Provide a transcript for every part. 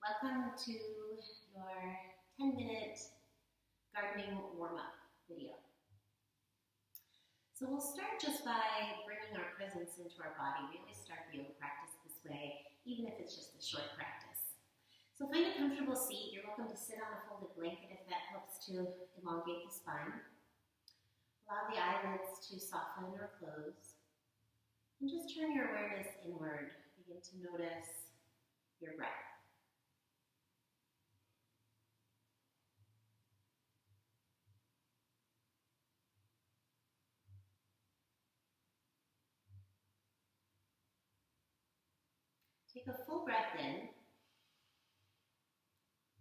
Welcome to your 10-minute gardening warm-up video. So we'll start just by bringing our presence into our body. We always start the yoga practice this way, even if it's just a short practice. So find a comfortable seat. You're welcome to sit on a folded blanket if that helps to elongate the spine. Allow the eyelids to soften or close. And just turn your awareness inward. Begin to notice your breath. Take a full breath in.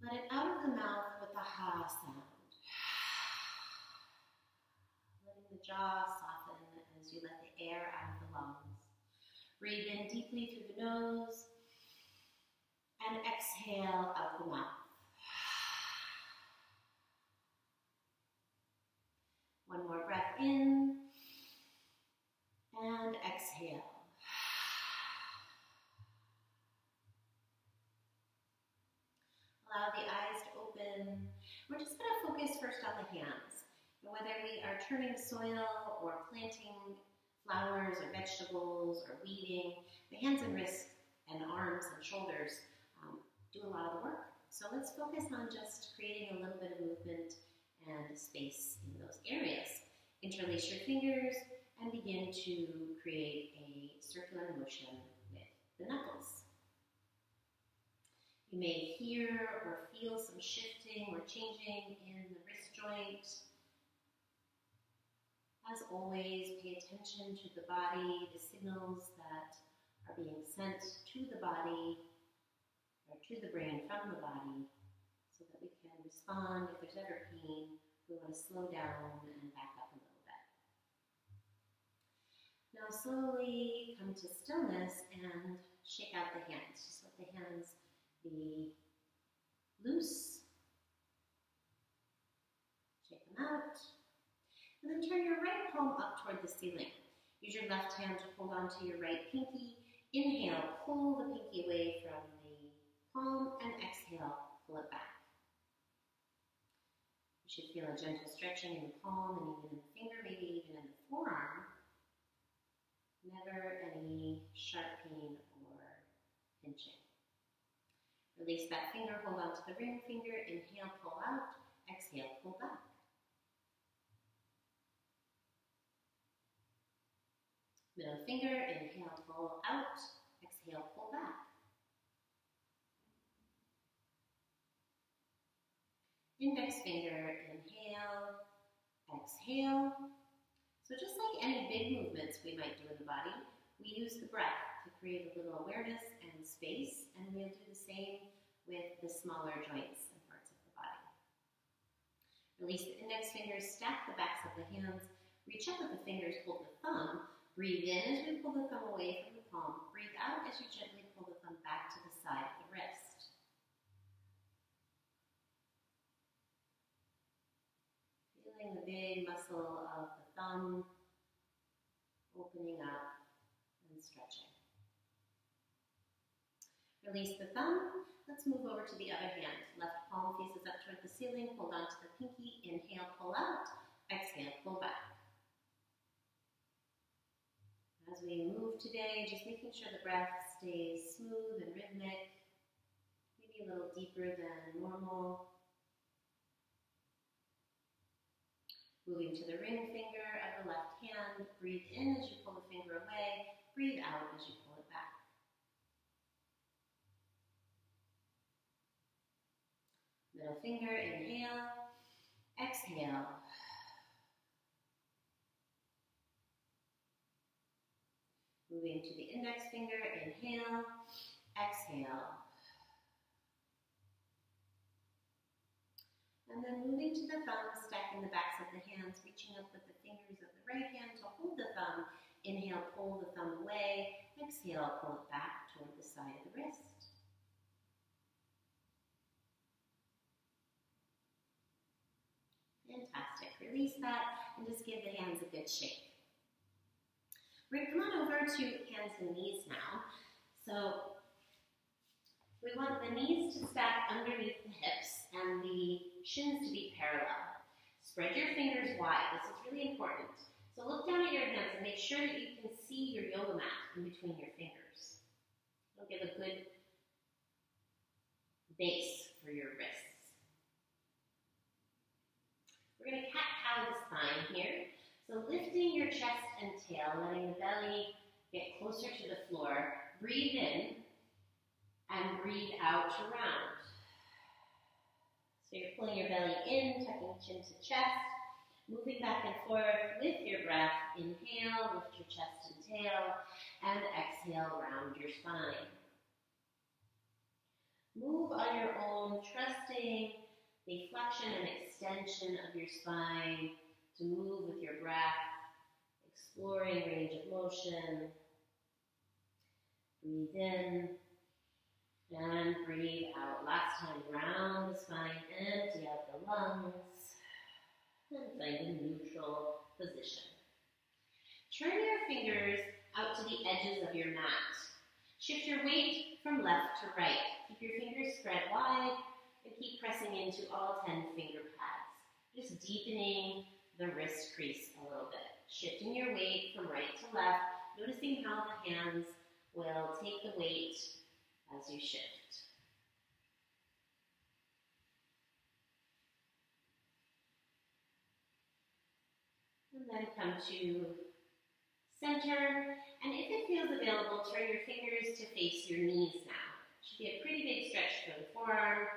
Let it out of the mouth with a ha sound. Letting the jaw soften as you let the air out of the lungs. Breathe in deeply through the nose and exhale out the mouth. One more breath in and exhale. Allow the eyes to open. We're just going to focus first on the hands. Whether we are turning soil or planting flowers or vegetables or weeding, the hands and wrists and arms and shoulders do a lot of the work. So let's focus on just creating a little bit of movement and space in those areas. Interlace your fingers and begin to create a circular motion with the knuckles. You may hear or feel some shifting or changing in the wrist joint. As always, pay attention to the body, the signals that are being sent to the body or to the brain from the body so that we can respond. If there's ever pain, we want to slow down and back up a little bit. Now slowly come to stillness and shake out the hands. Just let the hands be loose. Shake them out. And then turn your right palm up toward the ceiling. Use your left hand to hold on to your right pinky. Inhale, pull the pinky away from the palm, and exhale, pull it back. You should feel a gentle stretching in the palm and even in the finger, maybe even in the forearm. Never any sharp pain or pinching. Release that finger, hold on to the ring finger, inhale, pull out, exhale, pull back. Middle finger, inhale, pull out, exhale, pull back. Index finger, inhale, exhale. So just like any big movements we might do in the body, we use the breath to create a little awareness and space, and we'll do the same with the smaller joints and parts of the body. Release the index fingers, stack the backs of the hands, reach up with the fingers, hold the thumb, breathe in as we pull the thumb away from the palm, breathe out as you gently pull the thumb back to the side of the wrist. Feeling the big muscle of the thumb opening up and stretching. Release the thumb. Let's move over to the other hand. Left palm faces up toward the ceiling. Hold on to the pinky. Inhale, pull out. Exhale, pull back. As we move today, just making sure the breath stays smooth and rhythmic, maybe a little deeper than normal. Moving to the ring finger of the left hand. Breathe in as you pull the finger away. Breathe out as you pull it back. Middle finger, inhale, exhale. Moving to the index finger, inhale, exhale. And then moving to the thumb, stacking the backs of the hands, reaching up with the fingers of the right hand to hold the thumb. Inhale, pull the thumb away. Exhale, pull it back toward the side of the wrist. Fantastic. Release that and just give the hands a good shake. We're going to come on over to hands and knees now. So we We want the knees to stack underneath the hips and the shins to be parallel. Spread your fingers wide. This is really important. So look down at your hands and make sure that you can see your yoga mat in between your fingers. It'll give a good base for your wrists. We're going to cat-cow the spine here. So lifting your chest and tail, letting the belly get closer to the floor. Breathe in and breathe out to round. So you're pulling your belly in, tucking chin to chest, moving back and forth with your breath. Inhale, lift your chest and tail, and exhale, round your spine. Move on your own, trusting the flexion and extension of your spine to move with your breath, exploring range of motion. Breathe in and breathe out. Last time, round the spine, empty out the lungs, and find a neutral position. Turn your fingers out to the edges of your mat. Shift your weight from left to right. Keep your fingers spread wide and keep pressing into all 10 finger pads. Just deepening the wrist crease a little bit. Shifting your weight from right to left, noticing how the hands will take the weight as you shift. And then come to center, and if it feels available, turn your fingers to face your knees now. Should be a pretty big stretch for the forearm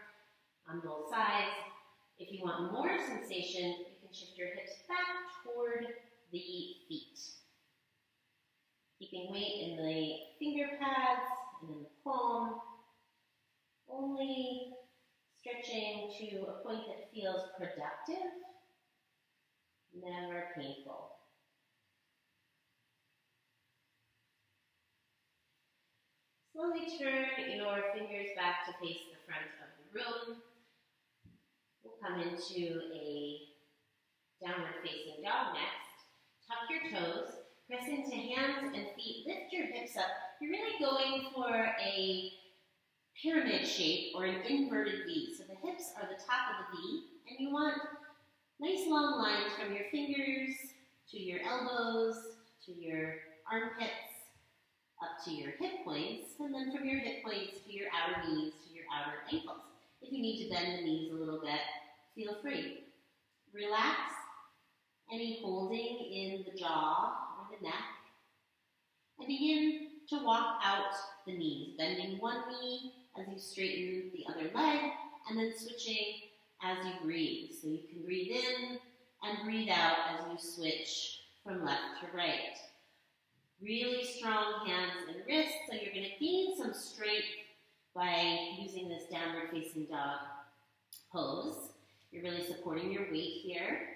on both sides. If you want more sensation, you can shift your hips back toward the feet. Keeping weight in the finger pads and in the palm. Only stretching to a point that feels productive, never painful. Slowly turn your fingers back to face the front of the room. We'll come into a downward facing dog next. Tuck your toes, press into hands and feet, lift your hips up. You're really going for a pyramid shape or an inverted V. So the hips are the top of the V, and you want nice long lines from your fingers to your elbows, to your armpits, up to your hip points, and then from your hip points to your outer knees, to your outer ankles. If you need to bend the knees a little bit, feel free. Relax any holding in the jaw or the neck, and begin to walk out the knees, bending one knee as you straighten the other leg, and then switching as you breathe. So you can breathe in and breathe out as you switch from left to right. Really strong hands and wrists, so you're going to gain some strength by using this downward facing dog pose. You're really supporting your weight here.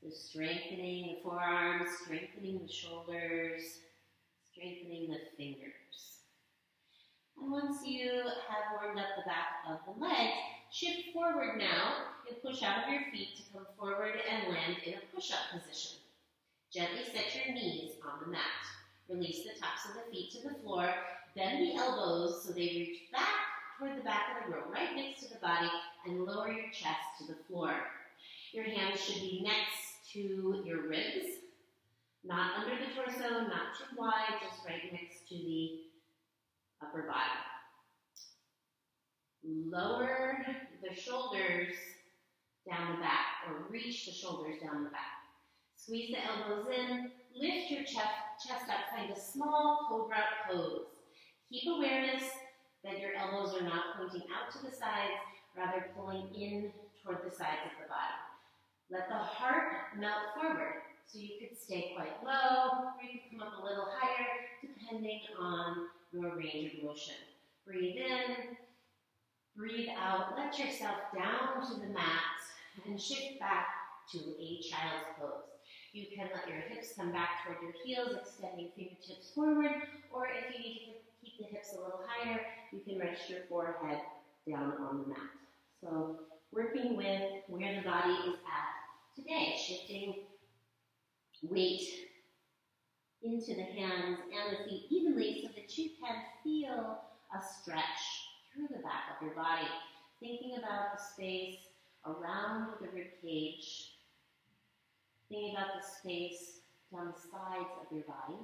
So strengthening the forearms, strengthening the shoulders, strengthening the fingers. And once you have warmed up the back of the legs, shift forward now and push out of your feet to come forward and land in a push-up position. Gently set your knees on the mat. Release the tops of the feet to the floor. Bend the elbows so they reach back toward the back of the room, right next to the body, and lower your chest to the floor. Your hands should be next to your ribs, not under the torso, not too wide, just right next to the upper body. Lower the shoulders down the back, or reach the shoulders down the back. Squeeze the elbows in, lift your chest up, find a small cobra pose. Keep awareness that your elbows are not pointing out to the sides, rather pulling in toward the sides of the body. Let the heart melt forward, so you could stay quite low, or you could come up a little higher, depending on your range of motion. Breathe in, breathe out, let yourself down to the mat, and shift back to a child's pose. You can let your hips come back toward your heels, extending fingertips forward, or if you need to keep the hips a little higher, you can rest your forehead down on the mat. So working with where the body is at today, shifting weight into the hands and the feet evenly so that you can feel a stretch through the back of of your body. Thinking about the space around the rib cage. Thinking about the space down the sides of your body.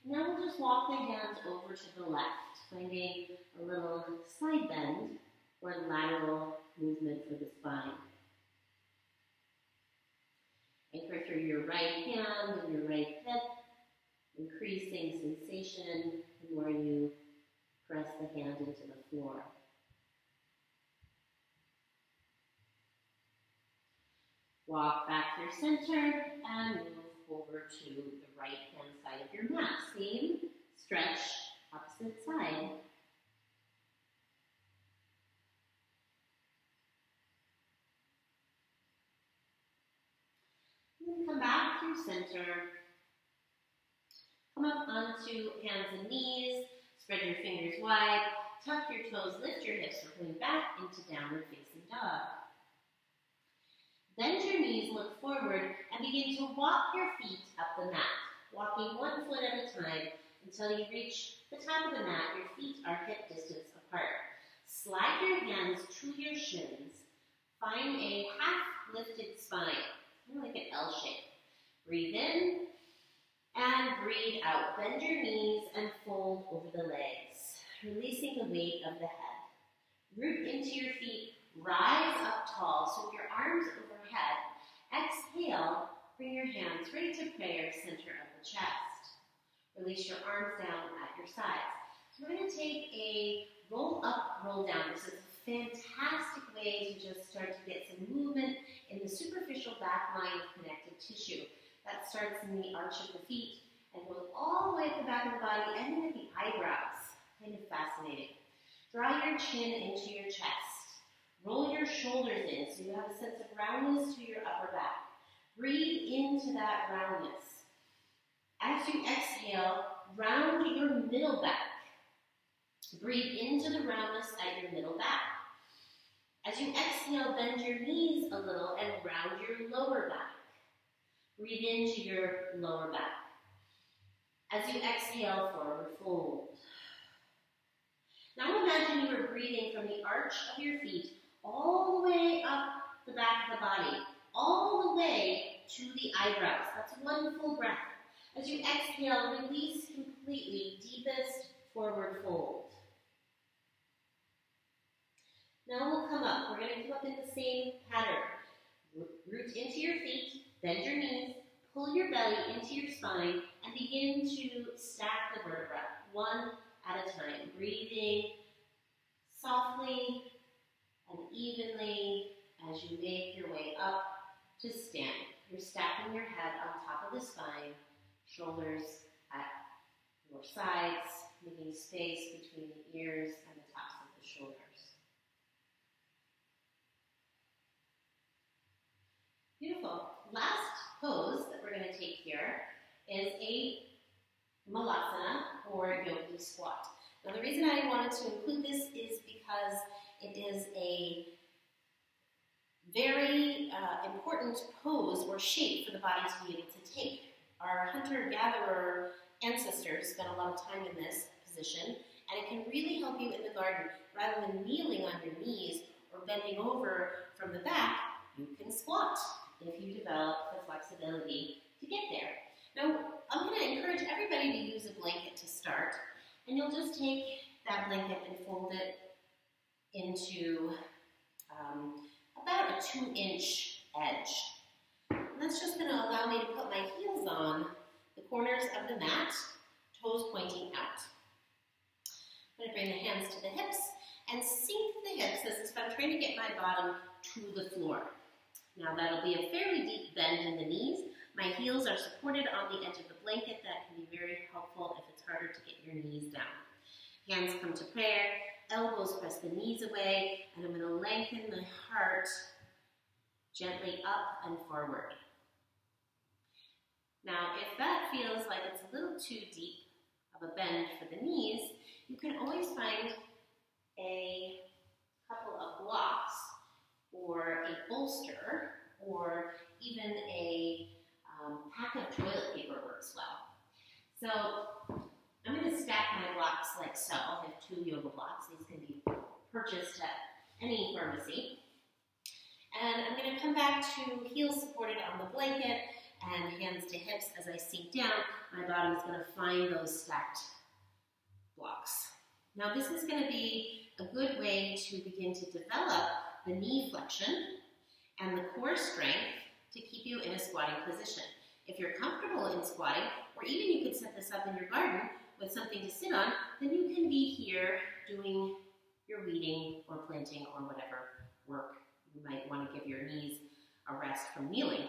Now we'll just walk the hands over to the left, finding a little side bend or lateral movement for the spine. Anchor through your right hand and your right hip, increasing sensation the more you press the hand into the floor. Walk back through center and move over to the right hand side of your mat. Same stretch, opposite side. Then come back through center. Come up onto hands and knees. Spread your fingers wide. Tuck your toes, lift your hips. We're coming back into downward facing dog. Bend your knees, look forward, and begin to walk your feet up the mat. Walking one foot at a time until you reach the top of the mat. Your feet are hip distance apart. Slide your hands to your shins. Find a half lifted spine, kind of like an L shape. Breathe in and breathe out. Bend your knees and fold over the legs, releasing the weight of the head. Root into your feet. Rise up tall, so with your arms overhead. Exhale, bring your hands ready to prayer, center of the chest. Release your arms down at your sides. So we're going to take a roll up, roll down. This is a fantastic way to just start to get some movement in the superficial back line of connective tissue. That starts in the arch of the feet and goes all the way at the back of the body, ending at the eyebrows. Kind of fascinating. Draw your chin into your chest. Roll your shoulders in so you have a sense of roundness to your upper back. Breathe into that roundness. As you exhale, round your middle back. Breathe into the roundness at your middle back. As you exhale, bend your knees a little and round your lower back. Breathe into your lower back. As you exhale, forward fold. Now imagine you are breathing from the arch of your feet all the way up the back of the body, all the way to the eyebrows. That's one full breath. As you exhale, release completely, deepest forward fold. Now we'll come up. We're going to come up in the same pattern. Root into your feet, bend your knees, pull your belly into your spine, and begin to stack the vertebra, one at a time. Breathing softly and evenly as you make your way up to stand. You're stacking your head on top of the spine, shoulders at your sides, making space between the ears and the tops of the shoulders. Beautiful. Last pose that we're going to take here is a malasana or yogi squat. Now the reason I wanted to include this is because it is a very important pose or shape for the body to be able to take. Our hunter-gatherer ancestors spent a lot of time in this position, and it can really help you in the garden. Rather than kneeling on your knees or bending over from the back, you can squat if you develop the flexibility to get there. Now, I'm going to encourage everybody to use a blanket to start, and you'll just take that blanket and fold it into about a 2-inch edge. And that's just going to allow me to put my heels on the corners of the mat, toes pointing out. I'm going to bring the hands to the hips and sink the hips as if I'm trying to get my bottom to the floor. Now that'll be a fairly deep bend in the knees. My heels are supported on the edge of the blanket. That can be very helpful if it's harder to get your knees down. Hands come to prayer, elbows press the knees away, and I'm going to lengthen the heart gently up and forward. Now, if that feels like it's a little too deep of a bend for the knees, you can always find a couple of blocks or a bolster or even a pack of toilet paper works well. So I'm going to stack my blocks like so. I have 2 yoga blocks. These can be purchased at any pharmacy. And I'm going to come back to heels supported on the blanket and hands to hips. As I sink down, my body is going to find those stacked blocks. Now this is going to be a good way to begin to develop the knee flexion and the core strength to keep you in a squatting position. If you're comfortable in squatting, or even you could set this up in your garden with something to sit on, then you can be here doing your weeding or planting or whatever work. You might want to give your knees a rest from kneeling,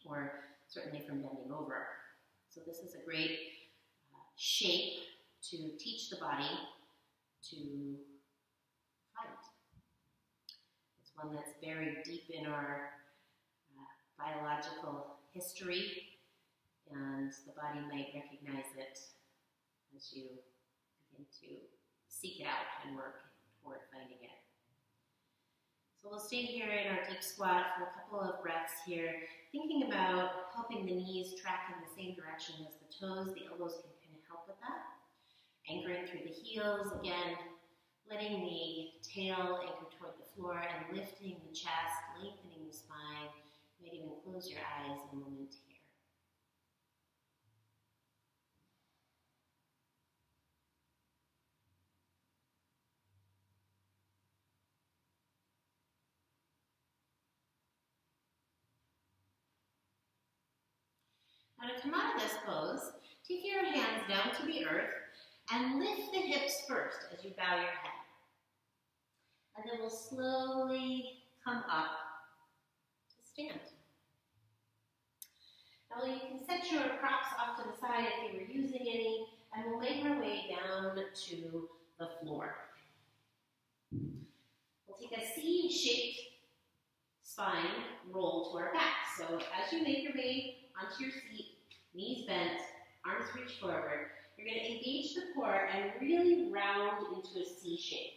or certainly from bending over. So this is a great shape to teach the body to fight. It's one that's buried deep in our biological history, and the body might recognize it as you begin to seek it out and work toward finding it. So we'll stay here in our deep squat for a couple of breaths here, thinking about helping the knees track in the same direction as the toes. The elbows can kind of help with that. Anchoring through the heels, again, letting the tail anchor toward the floor and lifting the chest, lengthening the spine. You might even close your eyes a moment here. Now to come out of this pose, take your hands down to the earth and lift the hips first as you bow your head. And then we'll slowly come up to stand. Now you can set your props off to the side if you were using any, and we'll make our way down to the floor. We'll take a C-shaped spine roll to our back. So as you make your way onto your seat, knees bent, arms reach forward, you're going to engage the core and really round into a C shape.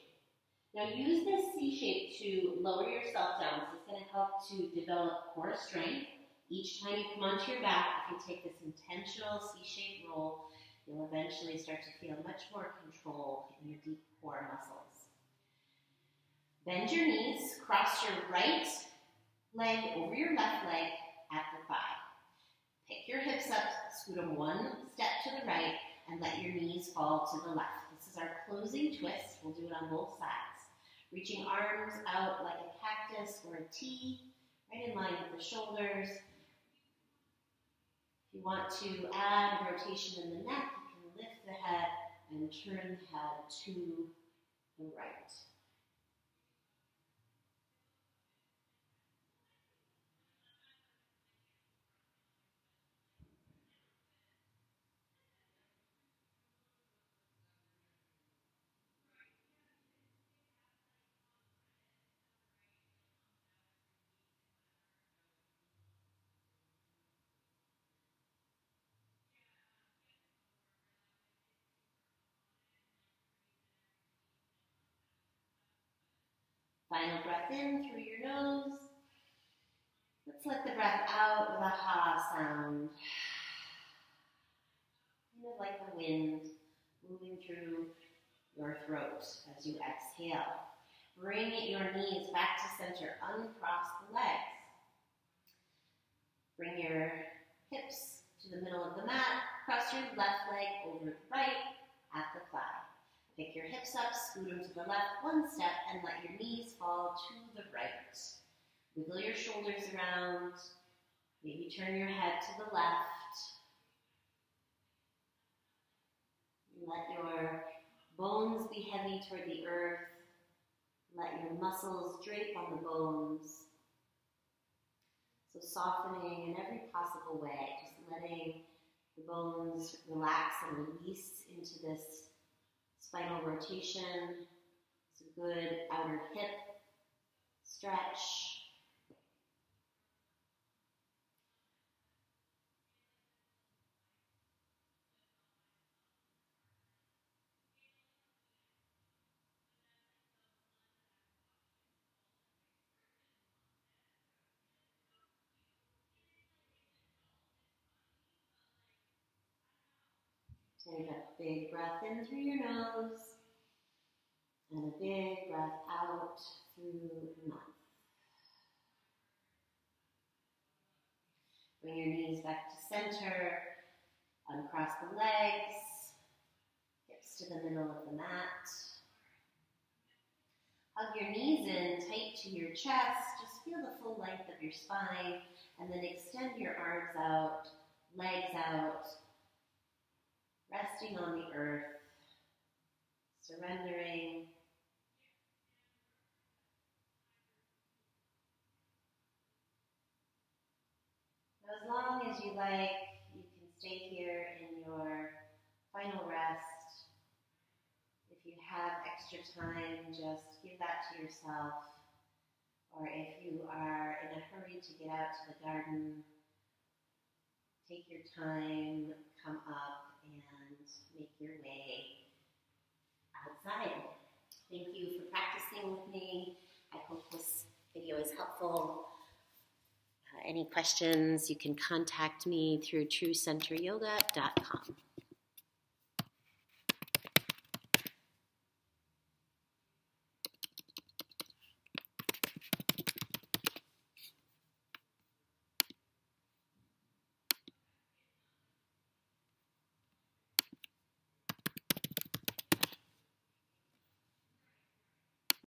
Now use this C shape to lower yourself down. This is going to help to develop core strength. Each time you come onto your back, if you take this intentional C-shaped roll, you'll eventually start to feel much more control in your deep core muscles. Bend your knees, cross your right leg over your left leg at the thigh. Pick your hips up, scoot them one step to the right, and let your knees fall to the left. This is our closing twist. We'll do it on both sides. Reaching arms out like a cactus or a T, right in line with the shoulders. If you want to add rotation in the neck, you can lift the head and turn the head to the right. Final breath in through your nose. Let's let the breath out with a ha sound. Kind of like the wind moving through your throat as you exhale. Bring your knees back to center. Uncross the legs. Bring your hips to the middle of the mat. Cross your left leg over the right at the thigh. Pick your hips up, scoot them to the left one step, and let your knees fall to the right. Wiggle your shoulders around. Maybe turn your head to the left. Let your bones be heavy toward the earth. Let your muscles drape on the bones. So softening in every possible way, just letting the bones relax and release into this spinal rotation. It's a good outer hip stretch. Take a big breath in through your nose. And a big breath out through the mouth. Bring your knees back to center. Uncross the legs. Hips to the middle of the mat. Hug your knees in tight to your chest. Just feel the full length of your spine. And then extend your arms out, legs out. Resting on the earth. Surrendering. As long as you like, you can stay here in your final rest. If you have extra time, just give that to yourself. Or if you are in a hurry to get out to the garden, take your time, come up, and make your way outside. Thank you for practicing with me. I hope this video is helpful. Any questions, you can contact me through truecenteryoga.com.